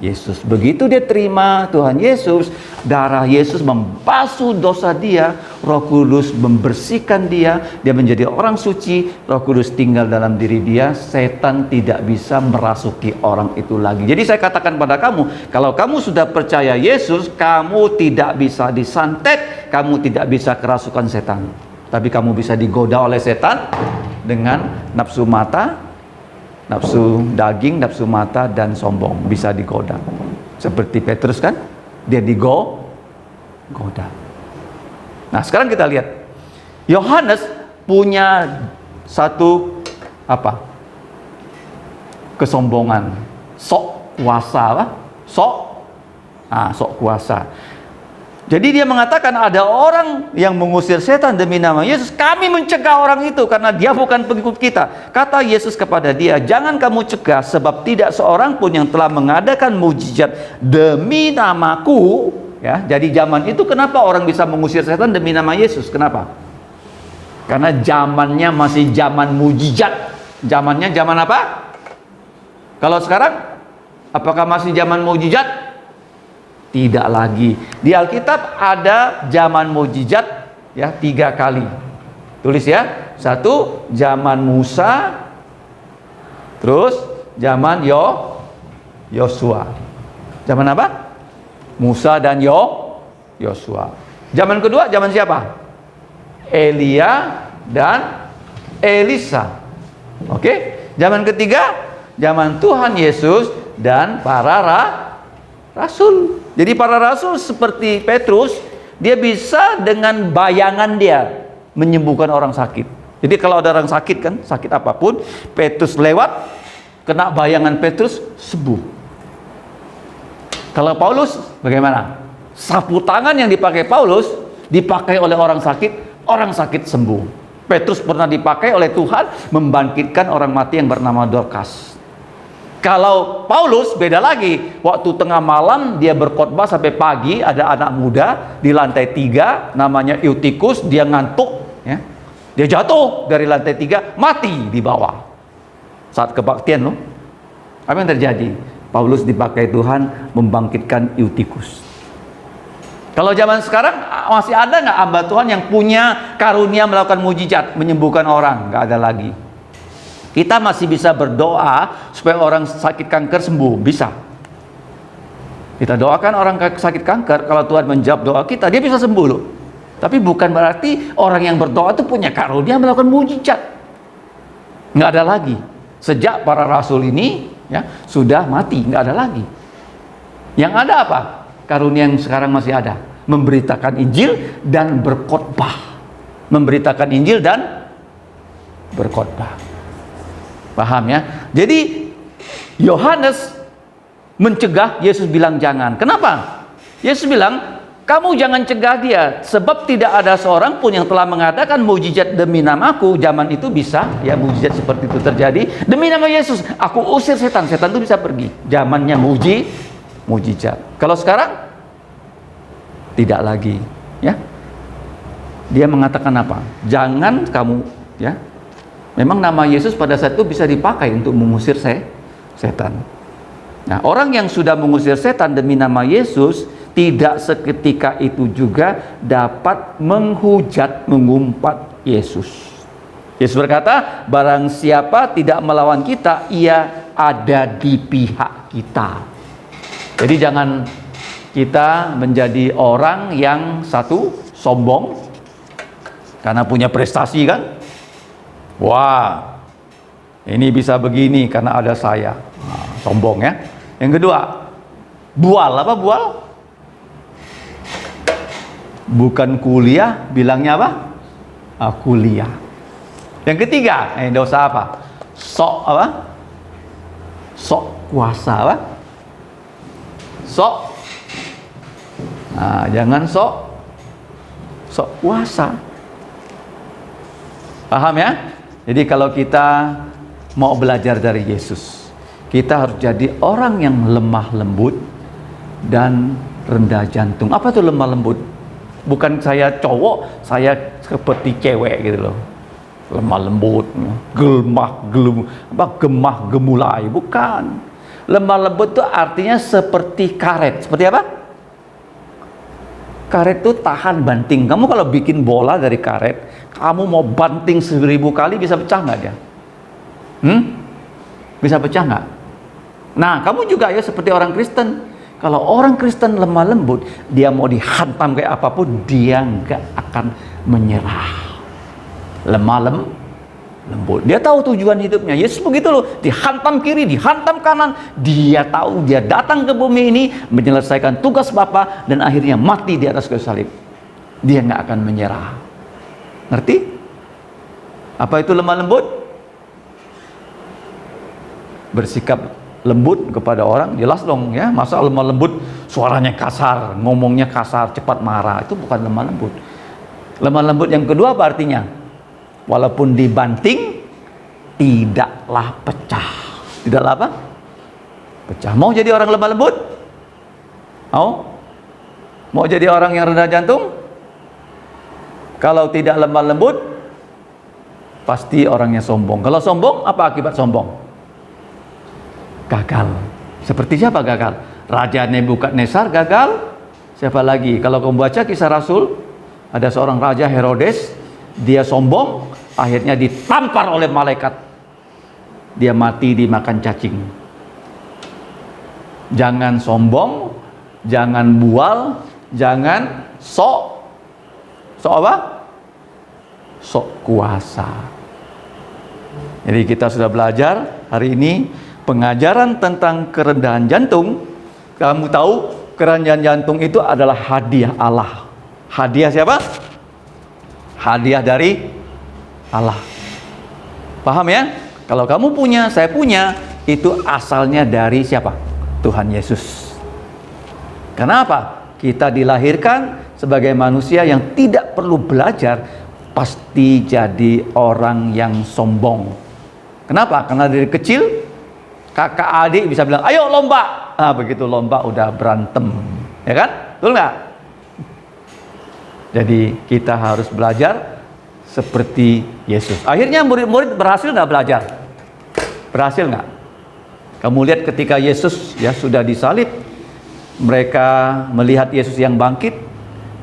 [SPEAKER 1] Yesus. Begitu dia terima Tuhan Yesus, darah Yesus membasuh dosa dia, Roh Kudus membersihkan dia, dia menjadi orang suci, Roh Kudus tinggal dalam diri dia, setan tidak bisa merasuki orang itu lagi. Jadi saya katakan pada kamu, kalau kamu sudah percaya Yesus, kamu tidak bisa disantet, kamu tidak bisa kerasukan setan. Tapi kamu bisa digoda oleh setan dengan nafsu mata, nafsu daging, nafsu mata, dan sombong. Bisa digoda. Seperti Petrus kan, dia digoda. Nah sekarang kita lihat, Yohanes punya satu kesombongan, sok kuasa, sok kuasa. Jadi dia mengatakan ada orang yang mengusir setan demi nama Yesus. Kami mencegah orang itu karena dia bukan pengikut kita. Kata Yesus kepada dia, jangan kamu cegah, sebab tidak seorang pun yang telah mengadakan mujizat demi namaku. Ya, jadi zaman itu kenapa orang bisa mengusir setan demi nama Yesus? Kenapa? Karena zamannya masih zaman mujizat. Zamannya zaman apa? Kalau sekarang, apakah masih zaman mujizat? Tidak lagi. Di Alkitab ada zaman mujizat ya 3 kali. Tulis ya. 1 zaman Musa, Terus zaman Yosua. Zaman apa? Musa dan Yosua. Zaman kedua zaman siapa? Elia dan Elisa. Oke. Zaman ketiga zaman Tuhan Yesus dan para rasul. Jadi para rasul seperti Petrus, dia bisa dengan bayangan dia menyembuhkan orang sakit. Jadi kalau ada orang sakit kan, sakit apapun, Petrus lewat, kena bayangan Petrus, sembuh. Kalau Paulus bagaimana? Sapu tangan yang dipakai Paulus dipakai oleh orang sakit sembuh. Petrus pernah dipakai oleh Tuhan membangkitkan orang mati yang bernama Dorcas. Kalau Paulus beda lagi, waktu tengah malam dia berkhotbah sampai pagi, ada anak muda di lantai 3 namanya Eutikus, dia ngantuk, ya. Dia jatuh dari lantai 3, mati di bawah. Saat kebaktian loh. Apa yang terjadi? Paulus dipakai Tuhan membangkitkan Eutikus. Kalau zaman sekarang masih ada nggak hamba Tuhan yang punya karunia melakukan mujizat, menyembuhkan orang? Nggak ada lagi. Kita masih bisa berdoa supaya orang sakit kanker sembuh, bisa. Kita doakan orang sakit kanker, kalau Tuhan menjawab doa kita, dia bisa sembuh loh. Tapi bukan berarti orang yang berdoa itu punya karunia melakukan mujizat. Nggak ada lagi. Sejak para rasul ini ya sudah mati, nggak ada lagi. Yang ada apa? Karunia yang sekarang masih ada, memberitakan Injil dan berkhotbah. Memberitakan Injil dan berkhotbah. Paham ya? Jadi Yohanes mencegah, Yesus bilang jangan. Kenapa? Yesus bilang, kamu jangan cegah dia, sebab tidak ada seorang pun yang telah mengadakan mujizat demi namaku. Zaman itu bisa ya mujizat seperti itu terjadi demi nama Yesus. Aku usir setan, setan itu bisa pergi. Zamannya mujizat. Kalau sekarang tidak lagi, ya. Dia mengatakan apa? Jangan kamu, ya. Memang nama Yesus pada saat itu bisa dipakai untuk mengusir setan. Nah, orang yang sudah mengusir setan demi nama Yesus tidak seketika itu juga dapat menghujat, mengumpat Yesus. Yesus berkata, barang siapa tidak melawan kita, ia ada di pihak kita. Jadi jangan kita menjadi orang yang satu, sombong karena punya prestasi kan. Wah, ini bisa begini karena ada saya. Nah, sombong ya. Yang kedua, bual. Apa bual? Bukan kuliah, bilangnya apa? Kuliah. Yang ketiga, dosa apa? Sok apa? Sok kuasa apa? Sok. Nah, jangan sok kuasa. Paham ya? Jadi kalau kita mau belajar dari Yesus, kita harus jadi orang yang lemah lembut dan rendah jantung. Apa itu lemah lembut? Bukan saya cowok, saya seperti cewek gitu loh. Lemah lembut, gemah gemulai, bukan. Lemah lembut itu artinya seperti karet. Seperti apa? Karet itu tahan banting. Kamu kalau bikin bola dari karet, kamu mau banting 1000 kali, bisa pecah nggak dia? Bisa pecah nggak? Nah, kamu juga ya seperti orang Kristen. Kalau orang Kristen lemah lembut, dia mau dihantam kayak apapun, dia nggak akan menyerah. Lemah lembut. Dia tahu tujuan hidupnya. Yesus begitu loh, dihantam kiri, dihantam kanan. Dia tahu dia datang ke bumi ini menyelesaikan tugas Bapa dan akhirnya mati di atas kayu salib. Dia nggak akan menyerah. Ngerti? Apa itu lemah lembut? Bersikap lembut kepada orang, jelas dong ya. Masa lemah lembut suaranya kasar, ngomongnya kasar, cepat marah, itu bukan lemah lembut. Lemah lembut yang kedua apa artinya? Walaupun dibanting, tidaklah pecah. Tidaklah apa? Pecah. Mau jadi orang lemah lembut? Mau jadi orang yang rendah jantung? Kalau tidak lemah lembut, pasti orangnya sombong. Kalau sombong, apa akibat sombong? Gagal. Seperti siapa gagal? Raja Nebukadnezar gagal. Siapa lagi? Kalau kamu baca kisah Rasul, ada seorang raja Herodes, dia sombong, akhirnya ditampar oleh malaikat. dia mati dimakan cacing. Jangan sombong, jangan bual, jangan sok apa? Sok kuasa. Jadi kita sudah belajar hari ini pengajaran tentang kerendahan jantung. Kamu tahu kerendahan jantung itu adalah hadiah Allah. Hadiah siapa? Hadiah dari Allah. Paham ya? Kalau kamu punya, saya punya, itu asalnya dari siapa? Tuhan Yesus. Kenapa? Kita dilahirkan sebagai manusia yang tidak perlu belajar, pasti jadi orang yang sombong. Kenapa? Karena dari kecil kakak adik bisa bilang, ayo lomba. Begitu lomba udah berantem, ya kan? Betul nggak? Jadi kita harus belajar seperti Yesus. Akhirnya murid-murid berhasil nggak belajar? Berhasil nggak? Kamu lihat ketika Yesus ya sudah disalib, mereka melihat Yesus yang bangkit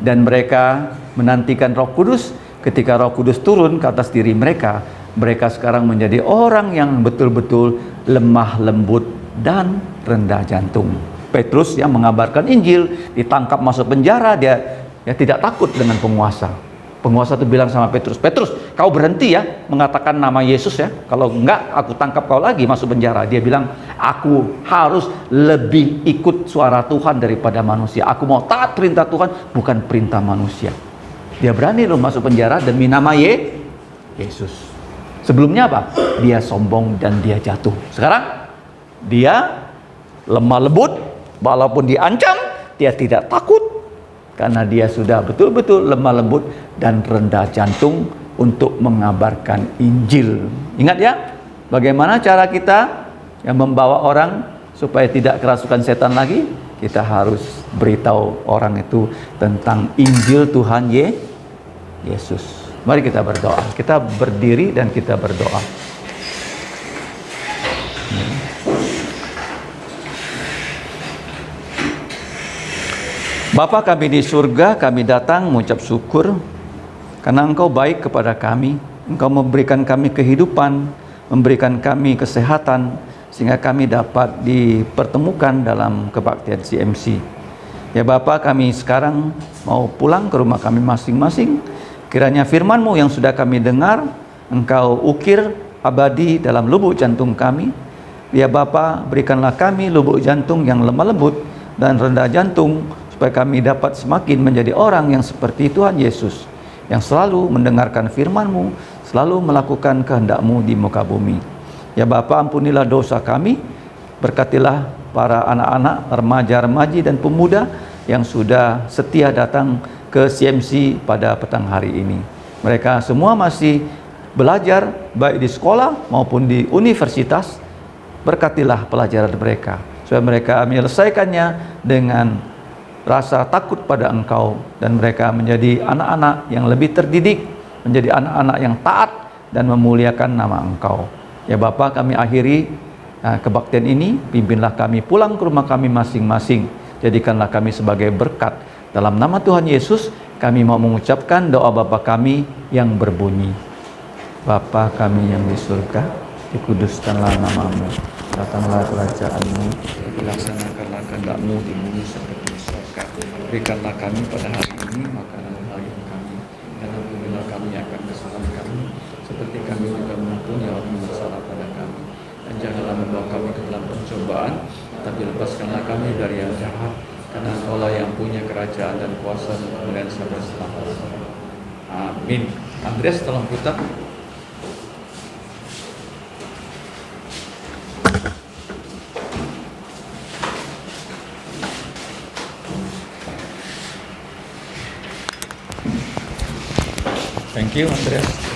[SPEAKER 1] dan mereka menantikan Roh Kudus. Ketika Roh Kudus turun ke atas diri mereka, mereka sekarang menjadi orang yang betul-betul lemah lembut dan rendah jantung. Petrus yang mengabarkan Injil ditangkap masuk penjara, dia tidak takut dengan penguasa. Penguasa itu bilang sama Petrus, Petrus, kau berhenti ya mengatakan nama Yesus ya. Kalau enggak, aku tangkap kau lagi masuk penjara. Dia bilang, aku harus lebih ikut suara Tuhan daripada manusia. Aku mau taat perintah Tuhan, bukan perintah manusia. Dia berani loh masuk penjara demi nama Yesus. Sebelumnya apa? Dia sombong dan dia jatuh. Sekarang dia lemah lembut, walaupun diancam, dia tidak takut. Karena dia sudah betul-betul lemah lembut dan rendah jantung untuk mengabarkan Injil. Ingat ya, bagaimana cara kita yang membawa orang supaya tidak kerasukan setan lagi? Kita harus beritahu orang itu tentang Injil Tuhan Yesus. Mari kita berdoa. Kita berdiri dan kita berdoa. Bapa kami di surga, kami datang mengucap syukur karena Engkau baik kepada kami. Engkau memberikan kami kehidupan, memberikan kami kesehatan, sehingga kami dapat dipertemukan dalam kebaktian CMC. Ya Bapa, kami sekarang mau pulang ke rumah kami masing-masing. Kiranya firman-Mu yang sudah kami dengar, Engkau ukir abadi dalam lubuk jantung kami. Ya Bapa, berikanlah kami lubuk jantung yang lemah lembut dan rendah jantung, supaya kami dapat semakin menjadi orang yang seperti Tuhan Yesus, yang selalu mendengarkan firman-Mu, selalu melakukan kehendak-Mu di muka bumi. Ya Bapa, ampunilah dosa kami, berkatilah para anak-anak, remaja-remaji dan pemuda yang sudah setia datang ke CMC pada petang hari ini. Mereka semua masih belajar baik di sekolah maupun di universitas. Berkatilah pelajaran mereka, supaya mereka menyelesaikannya dengan rasa takut pada Engkau, dan mereka menjadi anak-anak yang lebih terdidik, menjadi anak-anak yang taat dan memuliakan nama Engkau. Ya Bapa, kami akhiri kebaktian ini, pimpinlah kami pulang ke rumah kami masing-masing, jadikanlah kami sebagai berkat. Dalam nama Tuhan Yesus, kami mau mengucapkan doa Bapa kami yang berbunyi, Bapa kami yang di surga, dikuduskanlah nama-Mu, datanglah kerajaan-Mu, dilaksanakanlah kehendak-Mu di bumi seperti di surga. Berikanlah kami pada hari ini makanan harian kami, dan ampunilah kami akan kesalahan kami, seperti kami juga mengampuni orang yang bersalah pada kami. Dan janganlah membawa kami ke dalam pencobaan, tapi lepaskanlah kami dari yang jahat, karena Engkaulah yang punya kerajaan dan kuasa dan kemuliaan sampai selamanya. Amin. Andreas, tolong putar. Thank you, Andreas.